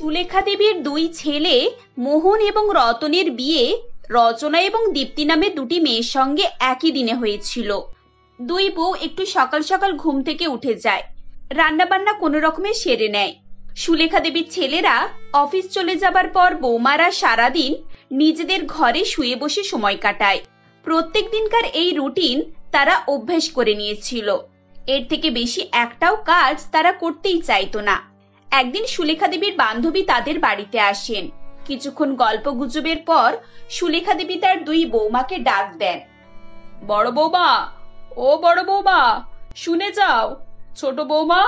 সুলেখা দেবীর দুই ছেলে মোহন এবং রতনের বিয়ে রচনা এবং দীপ্তি নামে দুটি মেয়ের সঙ্গে একই দিনে হয়েছিল। দুই বউ একটু সকাল সকাল ঘুম থেকে উঠে যায়, রান্না বান্না কোনো রকমে সেরে নেয়। সুলেখা দেবীর ছেলেরা অফিস চলে যাবার পর বৌমারা সারাদিন নিজেদের ঘরে শুয়ে বসে সময় কাটায়। প্রত্যেক দিনকার এই রুটিন তারা অভ্যেস করে নিয়েছিল। এর থেকে বেশি একটাও কাজ তারা করতেই চাইতো না। একদিন সুলেখা দেবীর বান্ধবী তাদের বাড়িতে আসেন। কিছুক্ষণ গল্প গুজবের পর সুলেখা দেবী তার দুই বৌমাকে ডাক দেন। বড় বৌমা, ও বড় বৌমা, শুনে যাও। ছোট বৌমা,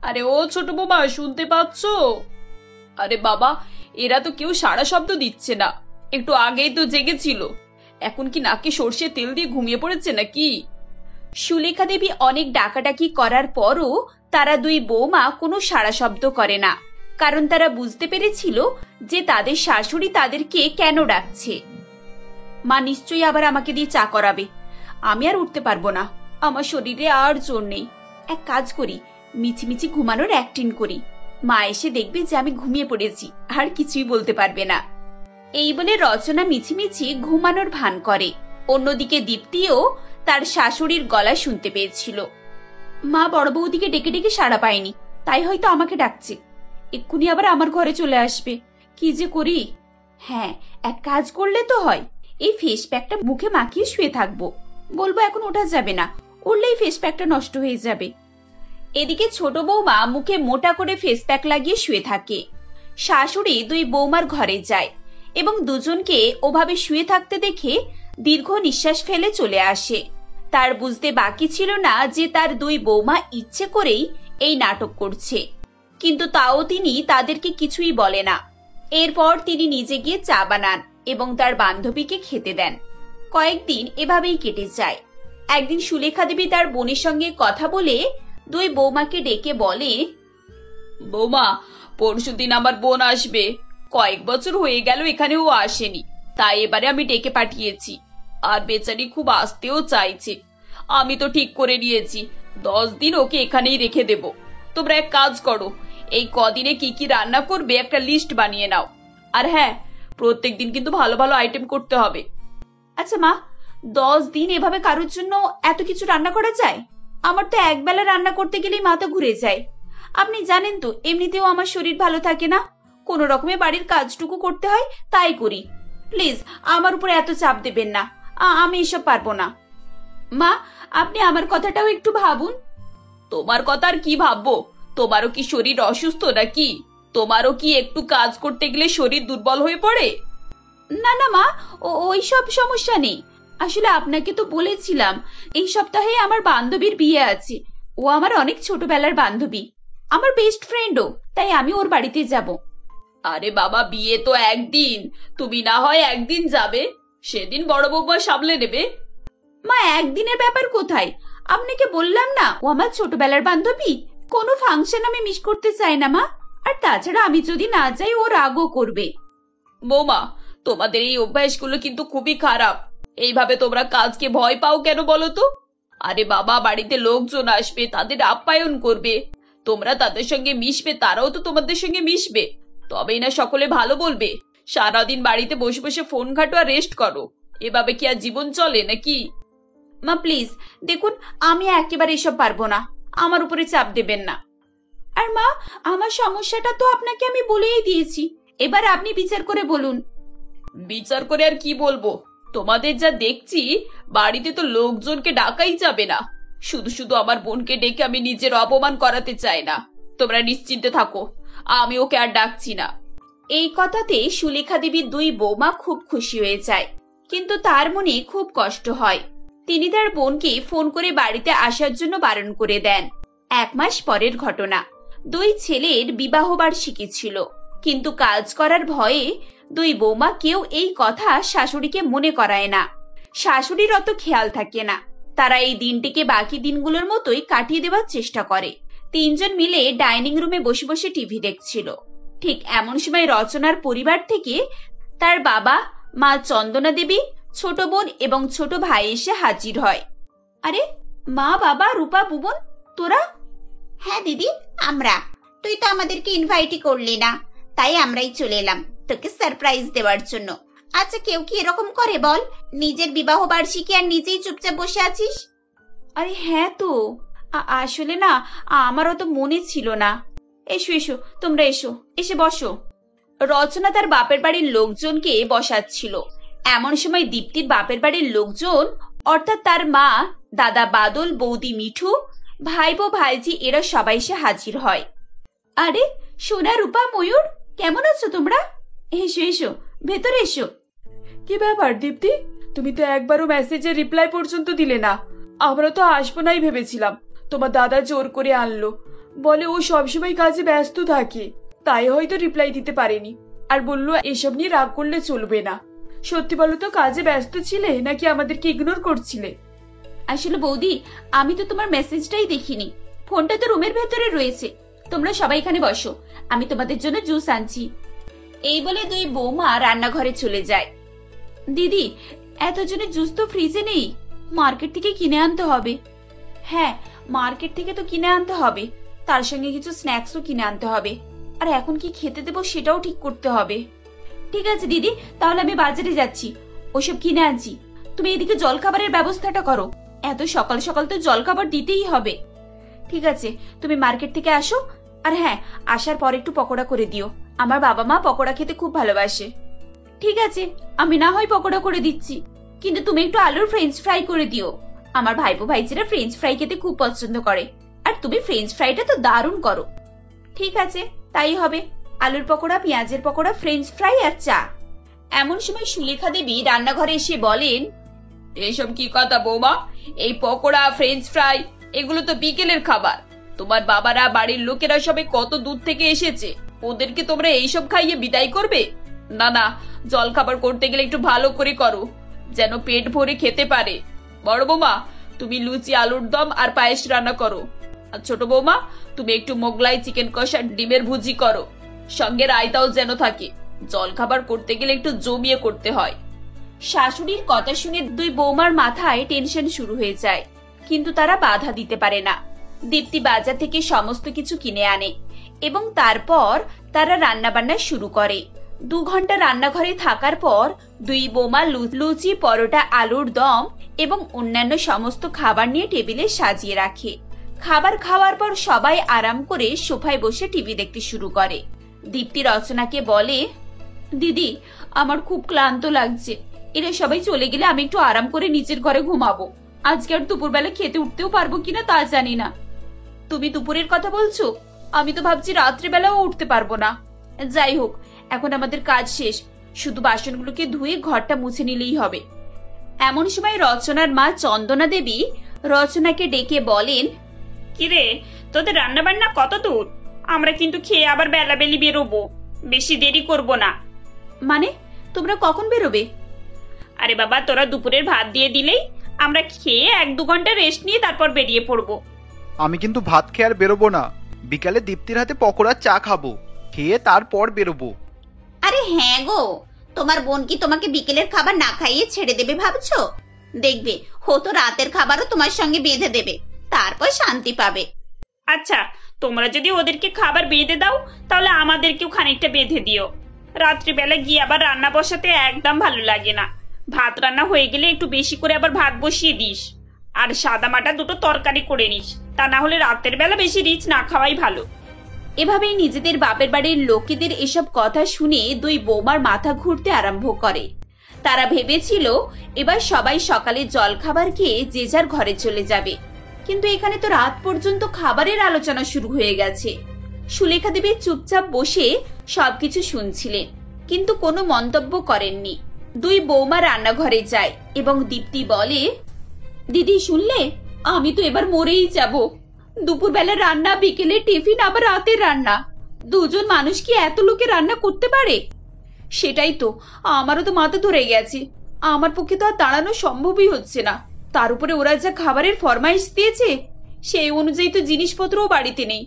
আরে ও ছোট বৌমা, শুনতে পাচ্ছ? আরে বাবা, এরা তো কেউ সাড়া শব্দ দিচ্ছে না। একটু আগেই তো জেগেছিল, এখন কি নাকে সর্ষে তেল দিয়ে ঘুমিয়ে পড়েছে নাকি? সুলেখা দেবী অনেক ডাকাডাকি করার পরও তারা দুই বৌমা কোনো সাড়া শব্দ করে না, কারণ তারা বুঝতে পেরেছিল যে তাদের শাশুড়ি তাদেরকে কেন ডাকছে। মা নিশ্চয়ই আবার আমাকে দিয়ে চা করাবে। আমি আর উঠতে পারবো না, আমার শরীরে আর জোর নেই। এক কাজ করি, মিছিমিছি ঘুমানোর অ্যাক্টিং করি। মা এসে দেখবে যে আমি ঘুমিয়ে পড়েছি, আর কিছুই বলতে পারবে না। এই বলে রচনা মিছিমিছি ঘুমানোর ভান করে। অন্যদিকে দীপ্তিও তার শাশুড়ির গলা শুনতে পেয়েছিল। মা বড় বৌদিকে ডেকে ডেকে সাড়া পায়নি, তাই হয়তো আমাকে ডাকছে। এক্ষুনি আবার আমার ঘরে চলে আসবে, কি যে করি। হ্যাঁ, এক কাজ করলে তো হয়, এই ফেস প্যাকটা মুখে মাখিয়ে শুয়ে থাকবো। বলবো এখন ওঠা যাবে না, উঠলেই ফেস প্যাকটা নষ্ট হয়ে যাবে। এদিকে ছোট বৌমা মুখে মোটা করে ফেস প্যাক লাগিয়ে শুয়ে থাকে। শাশুড়ি দুই বৌমার ঘরে যায় এবং দুজনকে ওভাবে শুয়ে থাকতে দেখে দীর্ঘ নিঃশ্বাস ফেলে চলে আসে। তার বুঝতে বাকি ছিল না যে তার দুই বৌমা ইচ্ছে করেই এই নাটক করছে, কিন্তু তাও তিনি তাদেরকে কিছুই বলে না। এরপর তিনি নিজে গিয়ে চা বানান এবং তার বান্ধবীকে খেতে দেন। কয়েকদিন এভাবেই কেটে যায়। একদিন সুলেখা দেবী তার বোনের সঙ্গে কথা বলে দুই বৌমাকে ডেকে বলে, বৌমা, পরশুদিন আমার বোন আসবে। কয়েক বছর হয়ে গেল এখানেও আসেনি, তাই এবারে আমি ডেকে পাঠিয়েছি। আর বেচারি খুব আসতেও চাইছে। আমি তো ঠিক করে নিয়েছি 10 দিন ওকে এখানেই রেখে দেব। তোমরা এক কাজ করো, এই কদিনে কি কি রান্না করবে একটা লিস্ট বানিয়ে নাও। আর হ্যাঁ, প্রত্যেক দিন কিন্তু ভালো ভালো আইটেম করতে হবে। আচ্ছা মা, 10 দিন এভাবে কারোর জন্য এত কিছু রান্না করা যায়? আমার তো একবেলা রান্না করতে গেলেই মাথা ঘুরে যায়। আপনি জানেন তো এমনিতেও আমার শরীর ভালো থাকে না, কোনো রকমে বাড়ির কাজটুকু করতে হয়, তাই করি। প্লিজ আমার উপরে এত চাপ দেবেন না, আমি এসব পারবো না। মা, আপনি আমার কথাটাও একটু ভাবুন। তোমার কথা আর কি ভাববো? তোমারও কি শরীর অসুস্থ নাকি? তোমারও কি একটু কাজ করতে গেলে শরীর দুর্বল হয়ে পড়ে? না না মা, ওই সব সমস্যা নেই। আসলে আপনাকে তো বলেছিলাম এই সপ্তাহে আমার বান্ধবীর বিয়ে আছে। ও আমার অনেক ছোটবেলার বান্ধবী, আমার বেস্ট ফ্রেন্ডও, তাই আমি ওর বাড়িতে যাব। আরে বাবা, বিয়ে তো একদিন, তুমি না হয় একদিন যাবে, সেদিন বড় বৌমা সামলে নেবে। মা, একদিনের ব্যাপার কোথায়? আপনাকে বললাম না ও আমার ছোটবেলার বান্ধবী। কোনো ফাংশন আমি মিস করতে চাই না মা। আর তাছাড়া আমি যদি না যাই ও রাগও করবে। বৌমা, তোমাদের এই অভ্যাসগুলো কিন্তু খুবই খারাপ। এইভাবে তোমরা কাজকে ভয় পাও কেন বলো তো? আরে বাবা, বাড়িতে লোকজন আসবে, তাদের আপ্যায়ন করবে, তোমরা তাদের সঙ্গে মিশবে, তারাও তো তোমাদের সঙ্গে মিশবে, তবেই না সকলে ভালো বলবে। সারাদিন বাড়িতে বসে বসে ফোন ঘাটো আর রেস্ট করো, এভাবে কি আর জীবন চলে নাকি? মা প্লিজ দেখুন, আমি একেবারে এসব পারবো না, আমার উপরে চাপ দেবেন না। আর মা, আমার সমস্যাটা তো আপনাকে আমি বলেই দিয়েছি, এবার আপনি বিচার করে বলুন। বিচার করে আর কি বলবো? তোমাদের যা দেখছি, বাড়িতে তো লোকজনকে ডাকাই যাবে না। শুধু শুধু আমার বোনকে ডেকে আমি নিজের অপমান করাতে চাই না। তোমরা নিশ্চিন্তে থাকো, আমি ওকে আর ডাকছি না। এই কথাতে সুলেখা দেবীর দুই বৌমা খুব খুশি হয়ে যায়, কিন্তু তার মনে খুব কষ্ট হয়। তিনি তার বোনকে ফোন করে বাড়িতে আসার জন্য বারণ করে দেন। 1 মাস পরের ঘটনা। দুই ছেলের বিবাহ বার্ষিকী ছিল, কিন্তু কাজ করার ভয়ে দুই বৌমা কেউ এই কথা শাশুড়িকে মনে করায় না। শাশুড়ির অত খেয়াল থাকে না, তারা এই দিনটিকে বাকি দিনগুলোর মতোই কাটিয়ে দেওয়ার চেষ্টা করে। 3 জন মিলে ডাইনিং রুমে বসে বসে টিভি দেখছিল। ঠিক এমন সময় রচনার পরিবার থেকে তার বাবা, মা চন্দনা দেবী, ছোট বোন এবং ছোট ভাই এসে হাজির হয়। আরে মা, বাবা, রূপা, বুবন, তোরা? হ্যাঁ দিদি, আমরা। তুই তো আমাদেরকে ইনভাইটই করলি না, তাই আমরাই চলে এলাম তোকে সারপ্রাইজ দেওয়ার জন্য। আচ্ছা, কেউ কি এরকম করে বল? নিজের বিবাহ বার্ষিকী আর নিজেই চুপচাপ বসে আছিস। আরে হ্যাঁ তো, আসলে না, আমারও তো মনে ছিল না। এসো এসো, তোমরা এসো, এসে বসো। রচনা তার বাপের বাড়ির লোকজনকে বসাচ্ছিল। এমন সময় দীপ্তির বাপের বাড়ির লোকজন, অর্থাৎ তার মা, দাদা বাদল, বৌদি মিঠু, ভাইপো ভাইজি এরা সবাই এসে হাজির হয়। আরে সোনা, রূপা, ময়ূর, কেমন আছো তোমরা? এসো এসো, ভেতরে এসো। কি ব্যাপার দীপ্তি, তুমি তো একবারও মেসেজের রিপ্লাই পর্যন্ত দিলে না। আমরা তো আসবো নাই ভেবেছিলাম, তোমার দাদা জোর করে আনলো। বলে ও সবসময় কাজে ব্যস্ত থাকে, তাই হয়তো রিপ্লাই দিতে পারেনি। আর বললো এসব নিয়ে রাগ করলে চলবে না। সত্যি বলো তো, কাজে ব্যস্ত ছিলে নাকি আমাদেরকে ইগনোর করছিলে? আসলে বৌদি, আমি তো তোমার মেসেজটাই দেখিনি। ফোনটা তো রুমের ভেতরে রয়েছে। তোমরা সবাই এখানে বসো, আমি তোমাদের জন্য জুস আনছি। এই বলে দুই বৌমা রান্নাঘরে চলে যায়। দিদি, এতজনের জুস তো ফ্রিজে নেই, মার্কেট থেকে কিনে আনতে হবে। হ্যাঁ, মার্কেট থেকে তো কিনে আনতে হবে, তার সঙ্গে কিছু স্ন্যাক্সও কিনে আনতে হবে। আর এখন কি খেতে দেবো সেটাও ঠিক করতে হবে। ঠিক আছে দিদি, তাহলে আমি বাজারে যাচ্ছি, ওসব কিনে আনছি। তুমি এদিকে জলখাবারের ব্যবস্থাটা করো, এত সকাল সকাল তো জলখাবার দিতেই হবে। ঠিক আছে, তুমি মার্কেট থেকে আসো। আর হ্যাঁ, আসার পর একটু পকোড়া করে দিও, আমার বাবা মা পকোড়া খেতে খুব ভালোবাসে। ঠিক আছে, আমি না হয় পকোড়া করে দিচ্ছি, কিন্তু তুমি একটু আলুর ফ্রেঞ্চ ফ্রাই করে দিও। আমার ভাইপো ভাইজিরা ফ্রেঞ্চ ফ্রাই খেতে খুব পছন্দ করে, আর তুমি ফ্রেঞ্চ ফ্রাইটা তো দারুণ করো। ঠিক আছে, তাই হবে। আলুর পকোড়া, পেঁয়াজের পকোড়া, ফ্রেঞ্চ ফ্রাই আর চা। এমন সময় সুলেখা দেবী রান্নাঘরে এসে বলেন, এসব কি কথা বৌমা? এই পকোড়া, ফ্রেঞ্চ ফ্রাই এগুলো তো বিকেলের খাবার। তোমার বাবারা, বাড়ির লোকেরা সবাই কত দূর থেকে এসেছে, ওদেরকে তোমরা এইসব খাইয়ে বিদায় করবে? না না, জল খাবার করতে গেলে একটু ভালো করে করো, যেন পেট ভরে খেতে পারে। বড় বৌমা, তুমি লুচি, আলুর দম আর পায়েস রান্না করো। আর ছোট বৌমা, তুমি একটু মোগলাই, চিকেন কষা, ডিমের ভুজি করো, সঙ্গে রায়তাও যেন থাকে। জল খাবার করতে গেলে একটু জমিয়ে করতে হয়। শাশুড়ির কথা শুনে দুই বৌমার মাথায় টেনশন শুরু হয়ে যায়, কিন্তু তারা বাধা দিতে পারে না। দীপ্তি বাজার থেকে সমস্ত কিছু কিনে আনে এবং তারপর তারা রান্না বান্না শুরু করে। 2 ঘন্টা রান্নাঘরে থাকার পর দুই বৌমা লুচি, পরোটা, আলুর দম এবং অন্যান্য সমস্ত খাবার নিয়ে টেবিলে সাজিয়ে রাখে। খাবার খাওয়ার পর সবাই আরাম করে সোফায় বসে টিভি দেখতে শুরু করে। দীপ্তি রচনাকে বলে, দিদি, আমার খুব ক্লান্ত লাগছে, এরা সবাই চলে গেলে আমি একটু আরাম করে নিচের ঘরে ঘুমাবো। আজকে আর দুপুরবেলা খেতে উঠতেও পারবো কিনা তা জানি না। তুমি দুপুরের কথা বলছো? আমি তো ভাবছি রাত্রিবেলাও উঠতে পারবো না। যাই হোক, এখন আমাদের কাজ শেষ, শুধু বাসনগুলোকে ধুয়ে ঘরটা মুছে নিলেই হবে। এমন সময় রচনার মা চন্দনা দেবী রচনাকে ডেকে বলেন, কিরে, তোদের রান্না বান্না কত দূর? আমরা কিন্তু খেয়ে আবার বেলাবেলি বেরোবো, বেশি দেরি করব না। মানে, তোমরা কখন বেরোবে? আরে বাবা, তোরা দুপুরের ভাত দিয়ে দিলেই আমরা খেয়ে 1-2 ঘন্টা রেস্ট নিয়ে তারপর বেরিয়ে পড়বো। আমি কিন্তু ভাত খেয়ে আর বেরোবো না, বিকালে দীপ্তির হাতে পকোড়া, চা খাবো, খেয়ে তারপর বেরোবো। আরে হ্যাঁ গো, তোমার বোন কি তোমাকে বিকেলের খাবার না খাইয়ে ছেড়ে দেবে ভাবছো? দেখবে হতো রাতের খাবারও তোমার সঙ্গে বেঁধে দেবে, তারপর শান্তি পাবে। আচ্ছা, তোমরা যদি ওদেরকে খাবার বেঁধে দাও, তাহলে আমাদেরকেও খানিকটা বেঁধে দিও। রাত্রিবেলা গিয়ে আবার রান্না বসাতে একদম ভালো লাগে না। ভাত রান্না হয়ে গেলে একটু বেশি করে আবার ভাত বসিয়ে দিস, আর সাদা মাটা 2টো তরকারি করে নিস, তা না হলে রাতের বেলা বেশি রিচ না খাওয়াই ভালো। এভাবেই নিজেদের বাপের বাড়ির লোকেদের এসব কথা শুনে দুই বৌমার মাথা ঘুরতে আরম্ভ করে। তারা ভেবেছিল এবার সবাই সকালে জল খাবার খেয়ে যে যার ঘরে চলে যাবে, কিন্তু এখানে তো রাত পর্যন্ত খাবারের আলোচনা শুরু হয়ে গেছে। সুলেখা দেবী চুপচাপ বসে সবকিছু শুনছিলেন, কিন্তু কোনো মন্তব্য করেননি। দুই বৌমা রান্নাঘরে যায় এবং দীপ্তি বলে, দিদি শুনলে, আমি তো এবার মরেই যাব। দুপুরবেলা রান্না, বিকেলে টিফিন, আবার রাতের রান্না, 2জন মানুষ কি এত লোকে রান্না করতে পারে? সেটাই তো, আমারও তো মাথা ধরে গেছে, আমার পক্ষে তো আর দাঁড়ানো সম্ভবই হচ্ছে না। তার উপরে ওরা যা খাবারের ফরমাইশ দিয়েছে, সেই অনুযায়ী তো জিনিসপত্রও বাড়িতে নেই।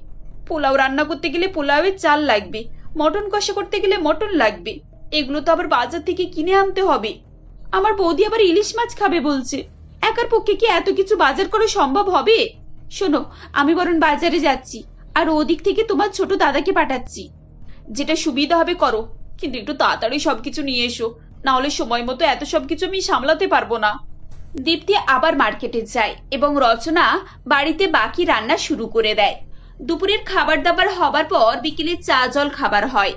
পোলাও রান্না করতে গেলে পোলাওয়ের চাল লাগবে, মটন কষা করতে গেলে মটন লাগবে, এগুলো তো আবার বাজার থেকে কিনে আনতে হবে। আমার বৌদি আবার ইলিশ মাছ খাবে বলছে, একার পক্ষে কি এত কিছু বাজার করা সম্ভব হবে? শোনো, আমি বরং বাজারে যাচ্ছি, আর ওদিক থেকে তোমার ছোট দাদাকে পাঠাচ্ছি। যেটা সুবিধা হবে করো, কিন্তু একটু তাড়াতাড়ি সবকিছু নিয়ে এসো, না হলে সময় মতো এত সবকিছু আমি সামলাতে পারবো না। দীপ্তি আবার মার্কেটে যায় এবং রচনা বাড়িতে বাকি রান্না শুরু করে দেয়। দুপুরের খাবার দাবার হবার পর বিকেলে চা জল খাবার হয়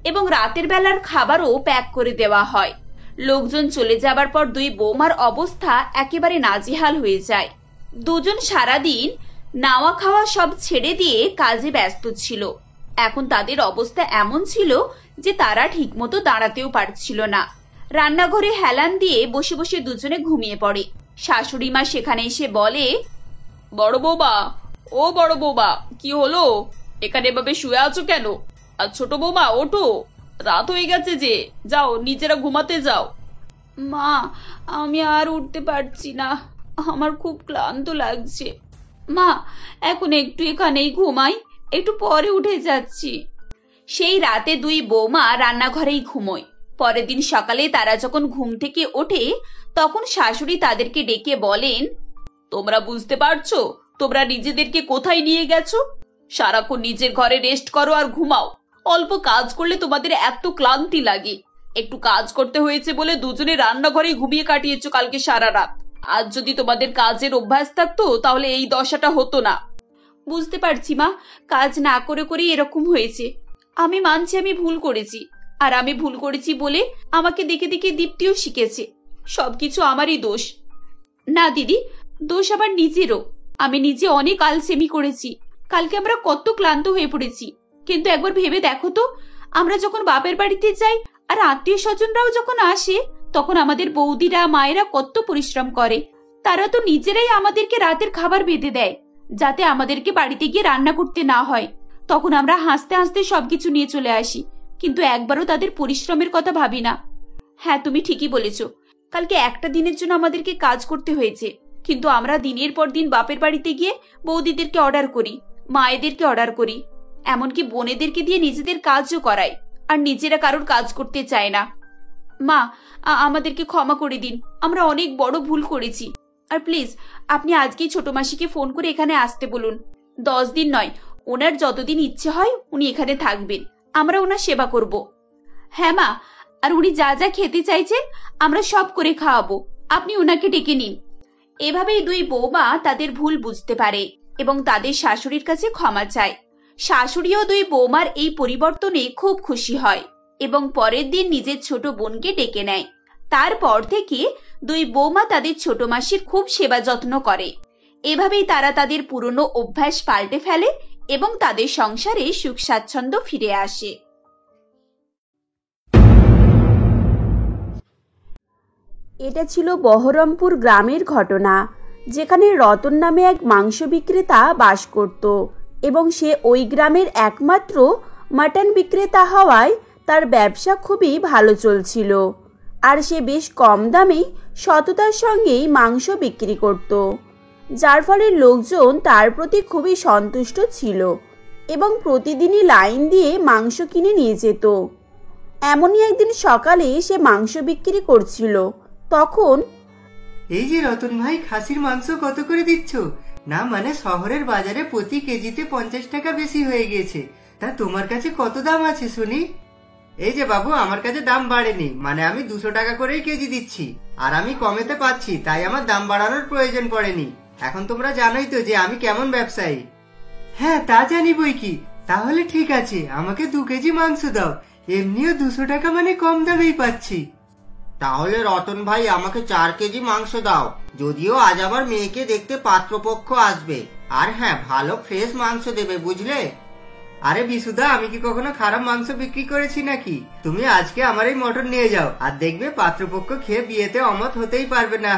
এবং রাতের বেলার খাবারও প্যাক করে দেওয়া হয়। লোকজন চলে যাবার পর দুই বৌমার অবস্থা একেবারে নাজেহাল হয়ে যায়। দুজন সারাদিন নাওয়া খাওয়া সব ছেড়ে দিয়ে কাজে ব্যস্ত ছিল। এখন তাদের অবস্থা এমন ছিল যে তারা ঠিকমতো দাঁড়াতেও পারছিল না। রান্নাঘরে হেলান দিয়ে বসে বসে দুজনে ঘুমিয়ে পড়ে। শাশুড়ি মা সেখানে এসে বলে, বড় বৌমা, ও বড় বৌমা, কি হলো? এখানে এভাবে শুয়ে আছো কেন? আর ছোট বৌমা, ওঠো, রাত হয়ে গেছে যে, যাও নিজেরা ঘুমাতে যাও। মা, আমি আর উঠতে পারছি না, আমার খুব ক্লান্ত লাগছে। মা, এখন একটু এখানেই ঘুমাই, একটু পরে উঠে যাচ্ছি। সেই রাতে দুই বৌমা রান্নাঘরেই ঘুমোয়। পরের দিন সকালে তারা যখন ঘুম থেকে ওঠে তখন শাশুড়ি তাদেরকে ডেকে বলেন, তোমরা বুঝতে পারছো তোমরা নিজেদেরকে কোথায় নিয়ে গেছো? সারাক্ষণ নিজের ঘরে রেস্ট করো আর ঘুমাও। অল্প কাজ করলে তোমাদের এত ক্লান্তি লাগে। একটু কাজ করতে হয়েছে বলে দুজনে রান্নাঘরেই ঘুমিয়ে কাটিয়েছো কালকে সারা রাত। আজ যদি তোমাদের কাজের অভ্যাস থাকতো তাহলে এই দশাটা হতো না। বুঝতে পারছি মা, কাজ না করে করে এরকম হয়েছে। আমি মানছি আমি ভুল করেছি, আর আমি ভুল করেছি বলে আমাকে দেখে দেখে দীপ্তিও শিখেছে। সবকিছু আমারই দোষ। না দিদি, দোষ আবার নিজেরও। আমি নিজে অনেক আলসেমি করেছি। কালকে আমরা কত ক্লান্ত হয়ে পড়েছি, কিন্তু একবার ভেবে দেখো তো, আমরা যখন বাপের বাড়িতে যাই আর আত্মীয় স্বজনরাও যখন আসে তখন আমাদের বৌদিরা মায়েরা কত পরিশ্রম করে। তারা তো নিজেরাই আমাদেরকে রাতের খাবার বেঁধে দেয় যাতে আমাদেরকে বাড়িতে গিয়ে রান্না করতে না হয়। তখন আমরা হাসতে হাসতে সবকিছু নিয়ে চলে আসি, কিন্তু একবারও তাদের পরিশ্রমের কথা ভাবি না। হ্যাঁ, তুমি ঠিকই বলেছ, কালকে একটা দিনের জন্য আমাদেরকে কাজ করতে হয়েছে, কিন্তু আমরা দিনের পর দিন বাপের বাড়িতে গিয়ে বৌদিদেরকে অর্ডার করি, মায়েদেরকে অর্ডার করি, এমনকি বোনেদেরকে দিয়ে নিজেদের কাজও করাই, আর নিজেরা কারোর কাজ করতে চায় না। মা, আমাদেরকে ক্ষমা করে দিন, আমরা অনেক বড় ভুল করেছি। আর প্লিজ আপনি আজকেই ছোট মাসিকে ফোন করে এখানে আসতে বলুন। 10 দিন নয়, ওনার যতদিন ইচ্ছে হয় উনি এখানে থাকবেন, আমরা ওনার সেবা করব। হ্যাঁ মা, আর উনি যা যা খেতে চাইছেন আমরা সব করে খাওয়াবো, আপনি ওনাকে ডেকে নিন। এভাবেই দুই বৌমা তাদের ভুল বুঝতে পারে এবং তাদের শাশুড়ির কাছে ক্ষমা চায়। শাশুড়িও দুই বৌমার এই পরিবর্তনে খুব খুশি হয় এবং পরের দিন নিজের ছোট বোনকে ডেকে নেয়। তারপর থেকে দুই বৌমা তাদের ছোট মাসির খুব সেবা যত্ন করে। এভাবেই তারা তাদের পুরনো অভ্যাস পাল্টে ফেলে এবং তাদের সংসারে সুখ স্বাচ্ছন্দ্য ফিরে আসে। এটা ছিল বহরমপুর গ্রামের ঘটনা, যেখানে রতন নামে এক মাংস বিক্রেতা বাস করত এবং সে ওই গ্রামের একমাত্র মাটন বিক্রেতা হওয়ায় তার ব্যবসা খুবই ভালো চলছিল। আর সে বেশ কম দামে সততার সঙ্গেই মাংস বিক্রি করত, যার ফলে লোকজন তার প্রতি খুবই সন্তুষ্ট ছিল এবং প্রতিদিনই লাইন দিয়ে মাংস কিনে নিয়ে যেত। এমনই একদিন সকালে সে মাংস বিক্রি করছিল, তখন এই যে রতন ভাই, খাসির মাংস কত করে দিচ্ছ? না মানে শহরের বাজারে প্রতি কেজিতে 50 টাকা বেশি হয়ে গেছে, তা তোমার কাছে কত দাম আছে শুনি? এই যে বাবু, আমার কাছে দাম বাড়েনি, মানে আমি 200 টাকা করেই কেজি দিচ্ছি, আর আমি কমেতে পাচ্ছি, তাই আমার দাম বাড়ানোর প্রয়োজন পড়েনি। এখন তোমরা জানোই তো যে আমি কেমন ব্যবসায়ী। হ্যাঁ, তা জানি বই কি। তাহলে ঠিক আছে, আমাকে 2 কেজি মাংস দাও, এমনিও 200 টাকা মানে কম দামেই পাচ্ছি। তাহলে রতন ভাই আমাকে 4 কেজি মাংস দাও, যদিও আজ আমার মেয়েকে দেখতে পাত্রপক্ষ আসবে, আর হ্যাঁ, ভালো ফ্রেশ মাংস দেবে, বুঝলে? আরে বিশুদা, আমি কি কখনো খারাপ মাংস বিক্রি করেছি নাকি? তুমি আজকে আমার এই মটন নিয়ে যাও, আর দেখবে পাত্রপক্ষ খেয়ে বিয়েতে অমত হতেই পারবে না।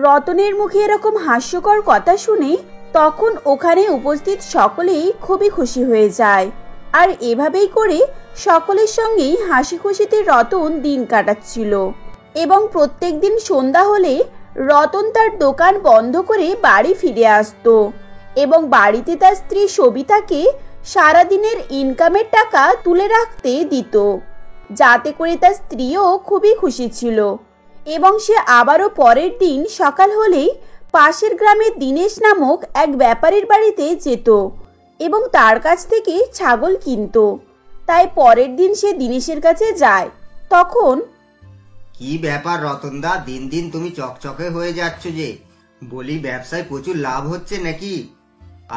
রতনের মুখে এরকম হাস্যকর কথা শুনে তখন ওখানে উপস্থিত সকলেই খুবই খুশি হয়ে যায়, আর এভাবেই করে সকলের সঙ্গেই হাসি খুশিতে রতন দিন কাটাচ্ছিল। এবং প্রত্যেক দিন সন্ধ্যা হলে রতন তার দোকান বন্ধ করে বাড়ি ফিরে আসতো এবং বাড়িতে তার স্ত্রী সবিতাকে সারাদিনের ইনকামের টাকা তুলে রাখতে দিত, যাতে করে তার স্ত্রীও খুবই খুশি ছিল। এবং সে আবারও পরের দিন সকাল হলেই পাশের গ্রামের দীনেশ নামক এক ব্যাপারীর বাড়িতে যেত এবং তার কাছ থেকে ছাগল কিনত। তাই পরের দিন সে দিনেশের কাছে যায়। তখন কি ব্যাপার রতনদা, দিন দিন তুমি চকচকে হয়ে যাচ্ছ যে। বলি, ব্যবসায় প্রচুর লাভ হচ্ছে নাকি?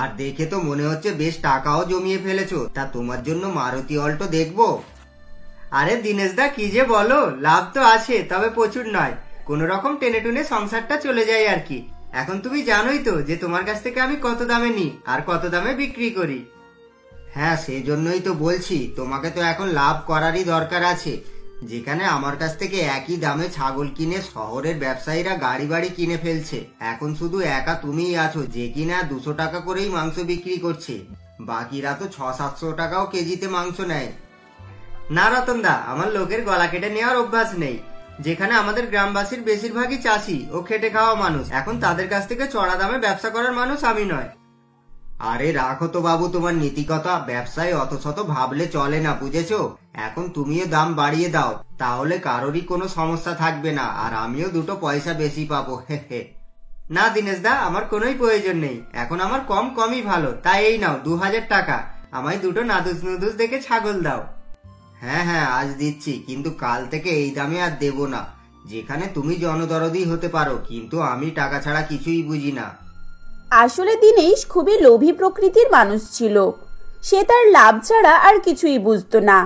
আর দেখে তো মনে হচ্ছে বেশ টাকাও জমিয়ে ফেলেছো। তা তোমার জন্য মারুতি অল্টো দেখবো? আরে দিনেশদা, কি যে বলো, লাভ তো আছে, তবে প্রচুর নয়। কোন রকম টেনে টুনে সংসারটা চলে যায় আর কি। এখন তুমি জানোই তো যে তোমার কাছ থেকে আমি কত দামে নিই আর কত দামে বিক্রি করি। হ্যাঁ, সেজন্যই তো বলছি, তোমাকে তো এখন লাভ করারই দরকার আছে। যেখানে আমার কাছ থেকে একই দামে ছাগল কিনে শহরের ব্যবসায়ীরা গাড়ি বাড়ি কিনে ফেলছে, এখন শুধু একা তুমিই আছো যে কিনা 200 টাকা করেই মাংস বিক্রি করছে। বাকিরা তো 600-700 টাকাও কেজিতে মাংস নেয়। না রতনদা, আমার লোকের গলা কেটে নেওয়ার অভ্যাস নেই। যেখানে আমাদের গ্রামবাসীর বেশিরভাগই চাষি ও খেটে খাওয়া মানুষ, এখন তাদের কাছ থেকে চড়া দামে ব্যবসা করার মানুষ আমি নয়। আরে রাখো তো বাবু তোমার নীতিকথা, ব্যবসায় অত শত ভাবলে চলে না, বুঝেছো? এখন তুমিও দাম বাড়িয়ে দাও, তাহলে কারোরই কোনো সমস্যা থাকবে না, আর আমিও 2 পয়সা বেশি পাবো। হে হে। না দিনেশদা, আমার কোনোই প্রয়োজন নেই, এখন আমার কমই ভালো। তাই এই নাও 2000 টাকা, আমায় 2 নাদুস নুদুস দেখে ছাগল দাও। হ্যাঁ হ্যাঁ, আজ দিচ্ছি, কিন্তু কাল থেকে এই দামে আর দেব না। যেখানে তুমি জনদরদি হতে পারো, কিন্তু আমি টাকা ছাড়া কিছুই বুঝি না। আসলে দিনেশ খুবই লোভী প্রকৃতির মানুষ ছিল। সে তার লাভ ছাড়া আর কিছুই বুঝতো না।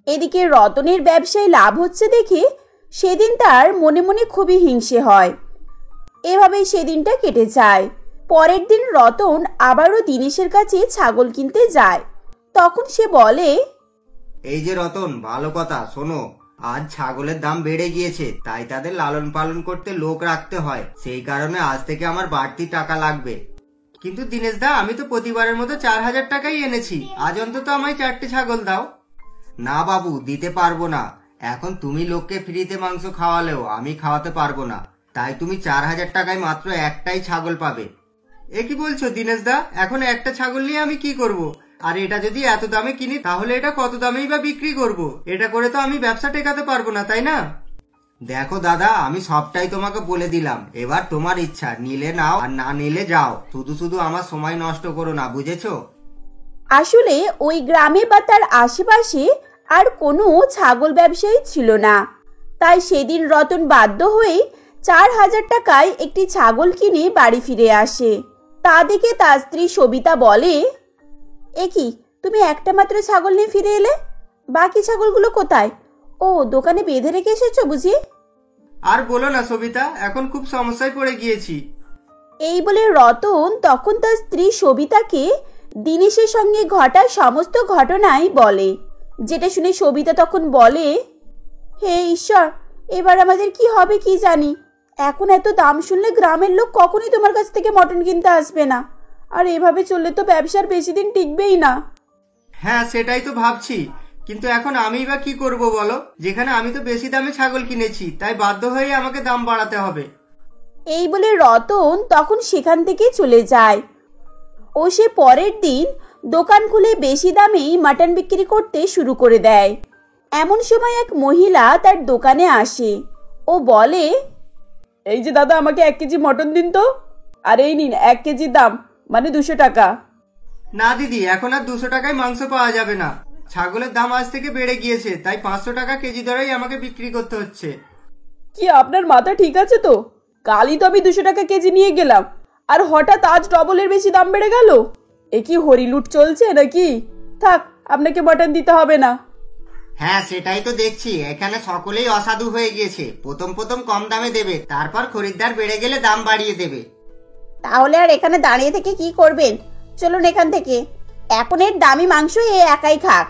এদিকে রতনের ব্যবসায় লাভ হচ্ছে দেখে সেদিন তার মনে মনে খুবই হিংসে হয়। এভাবেই সেদিনটা কেটে যায়। পরের দিন রতন আবারও দিনেশের কাছে ছাগল কিনতে যায়। তখন সে বলে, এই যে রতন, ভালো কথা শোনো, আজ ছাগলের দাম বেড়ে গিয়েছে, তাই তাদের লালন পালন করতে লোক রাখতে হয়। সেই কারণে আজ থেকে আমার বাড়তি টাকা লাগবে। কিন্তু দিনেশদা, আমি তো প্রতিবারের মতো 4000 টাকাই এনেছি, আজ অন্তত আমায় 4টে ছাগল দাও। না বাবু, দিতে পারবো না। এখন তুমি লোককে ফ্রিতে মাংস খাওয়ালেও আমি খাওয়াতে পারবো না, তাই তুমি 4000 টাকায় মাত্র একটাই ছাগল পাবে। এ কি বলছো দিনেশদা? এখন একটা ছাগল নিয়ে আমি কি করব? আর এটা যদি এত দামে কিনি, তাহলে এটা কত দামেই বা বিক্রি করব? এটা করে তো আমি ব্যবসা টেকাতে পারবো না, তাই না? দেখো দাদা, আমি সবটাই তোমাকে বলে দিলাম, এবার তোমার ইচ্ছা, নিলে নাও আর না নিলে যাও। শুধু শুধু আমার সময় নষ্ট করো না, বুঝেছো? আসলে ওই গ্রামে বা তার আশেপাশে আর কোনো ছাগল ব্যবসায়ী ছিল না। তাই সেদিন রতন বাধ্য হয়ে 4000 টাকায় একটি ছাগল কিনে বাড়ি ফিরে আসে। তা দেখে তার স্ত্রী সবিতা বলে, এ কি, তুমি একটা মাত্র ছাগল নিয়ে ফিরে এলে? বাকি ছাগলগুলো কোথায়? ও, দোকানে বেঁধে রেখে এসেছো বুঝি? আর বলো না সবিতা, এখন খুব সমস্যায় পড়ে গিয়েছি। এই বলে রতন তখন তার স্ত্রী সবিতাকে দিনেশের সঙ্গে ঘটা সমস্ত ঘটনাই বলে। যেটা শুনে সবিতা তখন বলে, হে ঈশ্বর, এবার আমাদের কি হবে কি জানি। এখন এত দাম শুনলে গ্রামের লোক কখনই তোমার কাছ থেকে মটন কিনতে আসবে না। আর এভাবে চললে তো ব্যবসার বেশি দিন টিকবেই না। হ্যাঁ, সেটাই তো ভাবছি, কিন্তু এখন আমি বা কি করব বলো? যেখানে আমি তো বেশি দামে ছাগল কিনেছি, তাই বাধ্য হয়ে আমাকে দাম বাড়াতে হবে। এই বলে রতন তখন সেখান থেকে চলে যায় ও সে পরের দিন দোকান খুলে বেশি দামেই মাটন বিক্রি করতে শুরু করে দেয়। এমন সময় এক মহিলা তার দোকানে আসে ও বলে, এই যে দাদা, আমাকে 1 কেজি মটন দিন তো। আর এই নিন 1 কেজির দাম, মানে 200 টাকা। না দিদি, এখন আর 200 টাকায় মাংস পাওয়া যাবে না। ছাগলের দাম আজ থেকে বেড়ে গিয়েছে, তাই 500 টাকা কেজি দরেই আমাকে বিক্রি করতে হচ্ছে। কি আপনার মাথা ঠিক আছে তো? কালই তো আমি 200 টাকা কেজি নিয়ে গেলাম, আর হঠাৎ আজ ডবলের বেশি দাম বেড়ে গেল। এ কি হরিলুট চলছে নাকি? থাক, আপনাকে মটন দিতে হবে না। হ্যাঁ, সেটাই তো দেখছি, এখানে সকলেই অসাধু হয়ে গিয়েছে। প্রথম কম দামে দেবে, তারপর খরিদ্দার বেড়ে গেলে দাম বাড়িয়ে দেবে। তাহলে আর এখানে দাঁড়িয়ে থেকে কি করবেন? চলুন এখান থেকে, এখন এর দামি মাংস এ একাই খাক।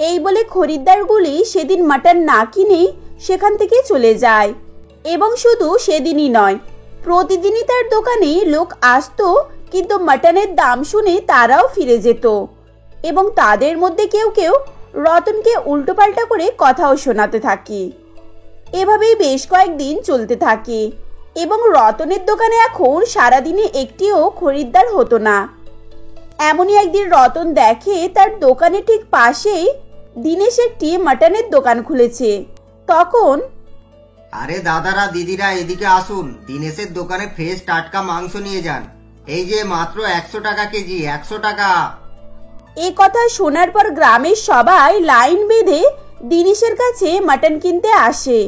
এই বলে খরিদ্দারগুলি সেদিন মাটন না কিনে সেখান থেকে চলে যায়। এবং শুধু সেদিনই নয়, প্রতিদিনই তার দোকানে লোক আসতো, কিন্তু মাটনের দাম শুনে তারাও ফিরে যেত। এবং তাদের মধ্যে কেউ কেউ রতনকে উল্টোপাল্টা করে কথাও শোনাতে থাকে। এভাবেই বেশ কয়েকদিন চলতে থাকে এবং রতনের দোকানে এখন সারাদিনে একটিও খরিদ্দার হতো না। এমনই একদিন রতন দেখে তার দোকানে ঠিক পাশেই দিনেশ একটি মাটনের দোকান খুলেছে। তখন, আরে দাদারা দিদিরা, এদিকে আসুন, দিনেশের দোকানে ফ্রেশ টাটকা মাংস নিয়ে যান। এই যে মাত্র 100 টাকা কেজি, 100 টাকা। এ কথা শোনার পর গ্রামের সবাই লাইন বেঁধে দিনেশের কাছে মাটন কিনতে আসে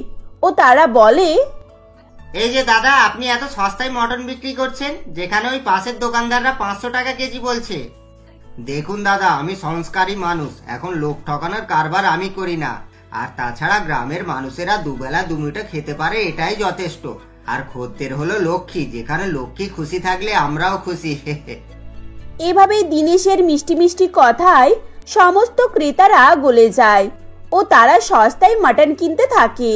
ও তারা বলে, এই যে দাদা, আপনি এত সস্তায় মটন বিক্রি করছেন, যেখানে ওই পাশের দোকানদাররা 500 টাকা কেজি বলছে। দেখুন দাদা, আমি সংস্কারী মানুষ, এখন লোক ঠকানোর কারবার আমি করি না। আর তাছাড়া গ্রামের মানুষেরা দুবেলা দুমুঠো খেতে পারে, এটাই যথেষ্ট। আর খদ্দের হলো লক্ষ্মী, যেখানে লক্ষ্মী খুশি থাকলে আমরাও খুশি। এভাবে দিনেশের মিষ্টি মিষ্টি কথায় সমস্ত ক্রেতারা গলে যায় ও তারা সস্তায় মাটন কিনতে থাকে।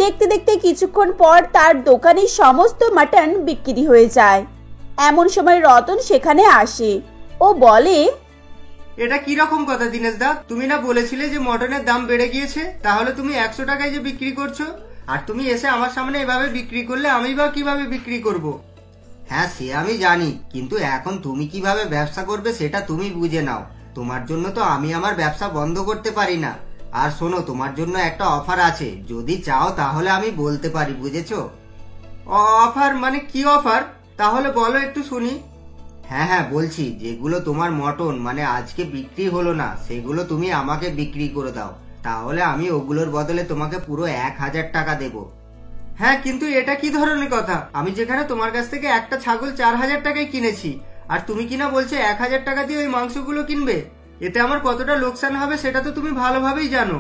দেখতে দেখতে কিছুক্ষণ পর তার দোকানে সমস্ত মাটন বিক্রি হয়ে যায়। এমন সময় রতন সেখানে আসে ও বলে, এটা কি রকম কথা দিনেশ দা? তুমি না বলেছিলে যে মটনের দাম বেড়ে গিয়েছে, তাহলে তুমি 100 টাকায় যে বিক্রি করছো, আর তুমি এসে আমার সামনে এভাবে বিক্রি করলে আমি বা কিভাবে বিক্রি করব? হ্যাঁ সে আমি জানি, কিন্তু এখন তুমি কিভাবে ব্যবসা করবে সেটা তুমি বুঝে নাও। তোমার জন্য তো আমি আমার ব্যবসা বন্ধ করতে পারি না। আর শোনো, তোমার জন্য একটা অফার আছে, যদি চাও তাহলে আমি বলতে পারি, বুঝেছো? অফার মানে কি অফার? তাহলে বলো একটু শুনি। হ্যাঁ হ্যাঁ বলছি, যেগুলো তোমার মটন মানে আজকে বিক্রি হলো না, সেগুলো তুমি আমাকে বিক্রি করে দাও, তাহলে আমি ওগুলোর বদলে তোমাকে পুরো 1000 টাকা দেব। হ্যাঁ, কিন্তু এটা কি ধরনের কথা? আমি যেখানে তোমার কাছ থেকে একটা ছাগল 4000 টাকায় কিনেছি, আর তুমি কিনা বলছো 1000 টাকা দিয়ে ওই মাংসগুলো কিনবে। এতে আমার কতটা লোকসান হবে সেটা তো তুমি ভালোভাবেই জানো।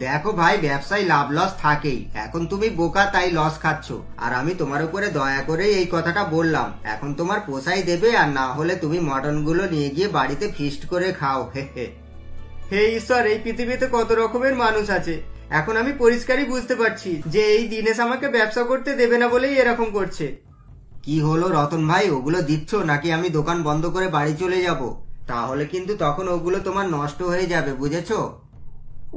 দেখো ভাই, ব্যবসায় লাভ লস থাকেই। এখন তুমি বোকা তাই লস খাচ্ছ, আর আমি তোমার উপরে দয়া করে এই কথাটা বললাম। এখন তোমার পোষাই দেবে, আর না হলে তুমি মটন গুলো নিয়ে গিয়ে বাড়িতে ফিস্ট করে খাও। হে ঈশ্বর, এই পৃথিবীতে কত রকমের মানুষ আছে। এখন আমি পরিষ্কারই বুঝতে পারছি যে এই দিনেশ আমাকে ব্যবসা করতে দেবে না বলেই এরকম করছে। কি হলো রতন ভাই, ওগুলো দিচ্ছ নাকি আমি দোকান বন্ধ করে বাড়ি চলে যাব? তাহলে কিন্তু তখন ওগুলো তোমার নষ্ট হয়ে যাবে, বুঝেছো?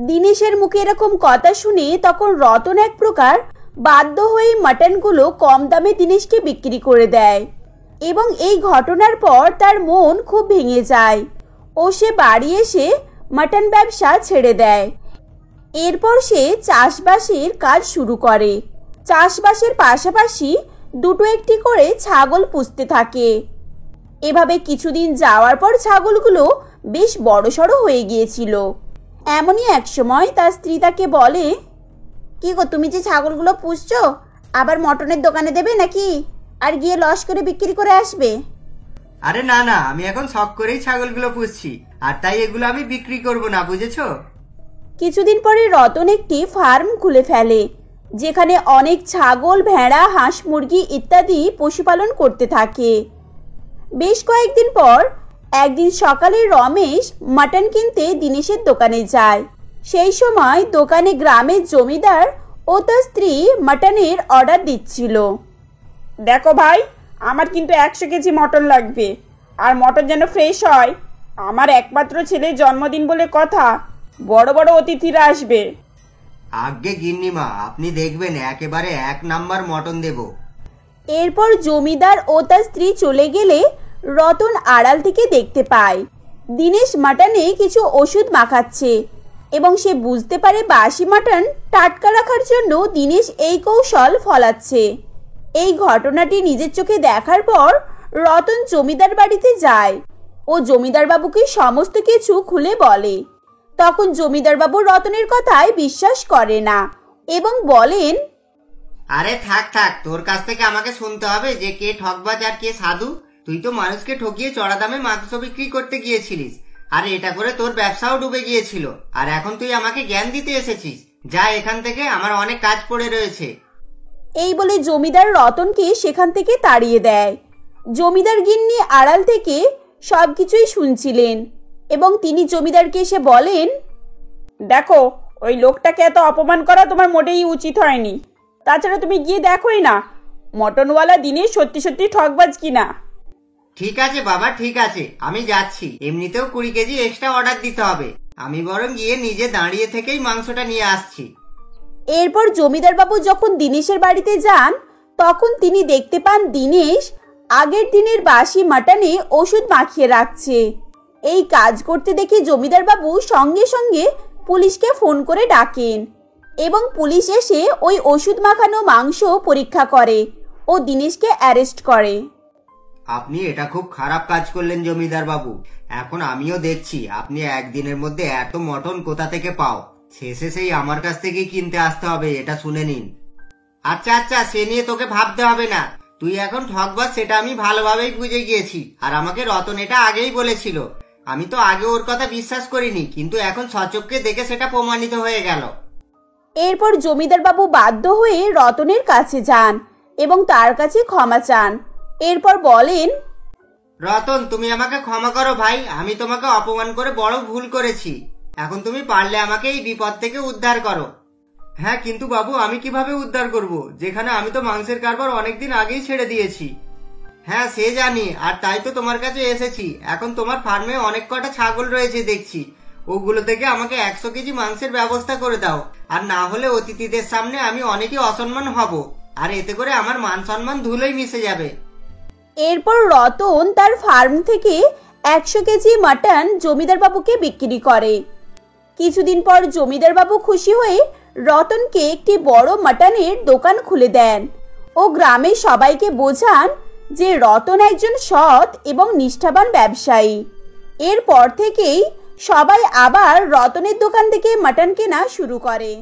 দিনেশের মুখে এরকম কথা শুনে তখন রতন এক প্রকার বাধ্য হয়ে মাটনগুলো কম দামে দিনেশকে বিক্রি করে দেয় এবং এই ঘটনার পর তার মন খুব ভেঙে যায় ও সে বাড়ি এসে মাটন ব্যবসা ছেড়ে দেয়। এরপর সে চাষবাসের কাজ শুরু করে। চাষবাসের পাশাপাশি দুটো একটি করে ছাগল পুষতে থাকে। এভাবে কিছুদিন যাওয়ার পর ছাগলগুলো বেশ বড়সড় হয়ে গিয়েছিল। এমনই এক সময় তার স্ত্রী তাকে বলে, কি গো, তুমি যে ছাগলগুলো পুষছো আবার মটনের দোকানে দেবে নাকি, আর গিয়ে লস করে বিক্রি করে আসবে? আরে না না, আমি এখন শখ করেই ছাগলগুলো পুষছি, আর তাই এগুলো আমি বিক্রি করব না, বুঝেছো? কিছুদিন পরে রতন একটি ফার্ম খুলে ফেলে, যেখানে অনেক ছাগল, ভেড়া, হাঁস, মুরগি ইত্যাদি পশুপালন করতে থাকে। বেশ কয়েকদিন পর একদিন সকালে রমেশ মাটন কিনতে দিনেশের দোকানে যায়। সেই সময় দোকানে গ্রামের জমিদার ও তার স্ত্রী মাটনের অর্ডার দিচ্ছিল। দেখো ভাই, আমার কিন্তু 100 কেজি মটন লাগবে, আর মটন যেন ফ্রেশ হয়। আমার একমাত্র ছেলের জন্মদিন বলে কথা, বড় বড় অতিথিরা আসবে। আগে গিন্নিমা, আপনি দেখবেন একেবারে 1 নাম্বার মটন দেব। এরপর জমিদার ও তার স্ত্রী চলে গেলে রতন আড়াল থেকে দেখতে পায় দিনেশ মাটনে কিছু ওষুধ মাখাচ্ছে এবং সে বুঝতে পারে বাসি মাটন টাটকা রাখার জন্য দিনেশ এই কৌশল ফলাচ্ছে। এই ঘটনাটি নিজের চোখে দেখার পর রতন জমিদার বাড়িতে যায় ও জমিদার বাবুকে সমস্ত কিছু খুলে বলে। তখন জমিদার বাবু রতনের কথায় বিশ্বাস করে না এবং বলেন, আরে থাক থাক, তোর কাছ থেকে আমাকে শুনতে হবে যে কে ঠকবাজ আর কে সাধু। তুই তো মানুষকে ঠকিয়ে চড়া দামে মাংস বিক্রি করতে গিয়েছিলিস, আর এটা করে তোর ব্যবসাও ডুবে গিয়েছিল, আর এখন তুই আমাকে জ্ঞান দিতে এসেছিস। যা এখান থেকে, আমার অনেক কাজ পড়ে রয়েছে। এই বলে জমিদার রতনকে সেখান থেকে তাড়িয়ে দেয়। জমিদার গিন্নি আড়াল থেকে সবকিছুই শুনছিলেন এবং তিনি জমিদারকে এসে বলেন, দেখো, ওই লোকটাকে এত অপমান করা তোমার মোটেই উচিত হয়নি। তাছাড়া তুমি গিয়ে দেখোই না মটনওয়ালা দিনে সত্যি সত্যি ঠকবাজ কিনা। ঠিক আছে বাবা, ঠিক আছে, আমি যাচ্ছি। এমনিতেও 20 কেজি এক্সট্রা অর্ডার দিতে হবে। আমি বরং গিয়ে নিজে দাঁড়িয়ে থেকেই মাংসটা নিয়ে আসছি। এরপর জমিদার বাবু যখন দিনেশের বাড়িতে যান তখন তিনি দেখতে পান দিনেশ আগের দিনের বাসি মাটনে ওষুধ মাখিয়ে রাখছে। এই কাজ করতে দেখে জমিদার বাবু সঙ্গে সঙ্গে পুলিশকে ফোন করে ডাকেন এবং পুলিশ এসে ওই ওষুধ মাখানো মাংস পরীক্ষা করে ও দিনেশকে অ্যারেস্ট করে। আপনি এটা খুব খারাপ কাজ করলেন জমিদার বাবু। এখন আমিও দেখছি আপনি একদিনের মধ্যে এত মটন কোথা থেকে পাও। শেষে সেই আমার কাছ থেকেই কিনতে আসতে হবে, এটা শুনে নিন। আচ্ছা আচ্ছা, সে নিয়ে তোকে ভাবতে হবে না। তুই এখন ঠকবাজ সেটা আমি ভালোভাবেই বুঝে গিয়েছি। আর আমাকে রতন এটা আগেই বলেছিল। আমি তো আগে ওর কথা বিশ্বাস করিনি, কিন্তু এখন সচক্ষে দেখে সেটা প্রমাণিত হয়ে গেল। এরপর জমিদার বাবু বাধ্য হয়ে রতনের কাছে যান এবং তার কাছে ক্ষমা চান। এরপর বলেন, রতন, তুমি আমাকে ক্ষমা করো ভাই। আমি তোমাকে অপমান করে বড় ভুল করেছি। এখন তুমি পারলে আমাকে এই বিপদ থেকে উদ্ধার করো। হ্যাঁ, কিন্তু বাবু আমি কিভাবে উদ্ধার করব, যেখানে আমি তো মাংসের কারবার অনেকদিন আগেই ছেড়ে দিয়েছি। হ্যাঁ সে জানি, আর তাই তো তোমার কাছে এসেছি। এখন তোমার ফার্মে অনেক কটা ছাগল রয়েছে দেখছি, ওগুলো থেকে আমাকে 100 কেজি মাংসের ব্যবস্থা করে দাও। আর না হলে অতিথিদের সামনে আমি অনেকই অসম্মান হব, আর এতে করে আমার মান সম্মান ধুলোয় মিশে যাবে। এরপর রতন তার ফার্ম থেকে 100 কেজি মাটন জমিদার বাবুকে বিক্রি করে। কিছুদিন পর জমিদার বাবু খুশি হয়ে রতনকে একটি বড় মাটনের দোকান খুলে দেন ও গ্রামের সবাইকে বোঝান যে রতন একজন সৎ এবং নিষ্ঠাবান ব্যবসায়ী। এরপর থেকেই সবাই আবার রতনের দোকান থেকে মাটন কেনা শুরু করে।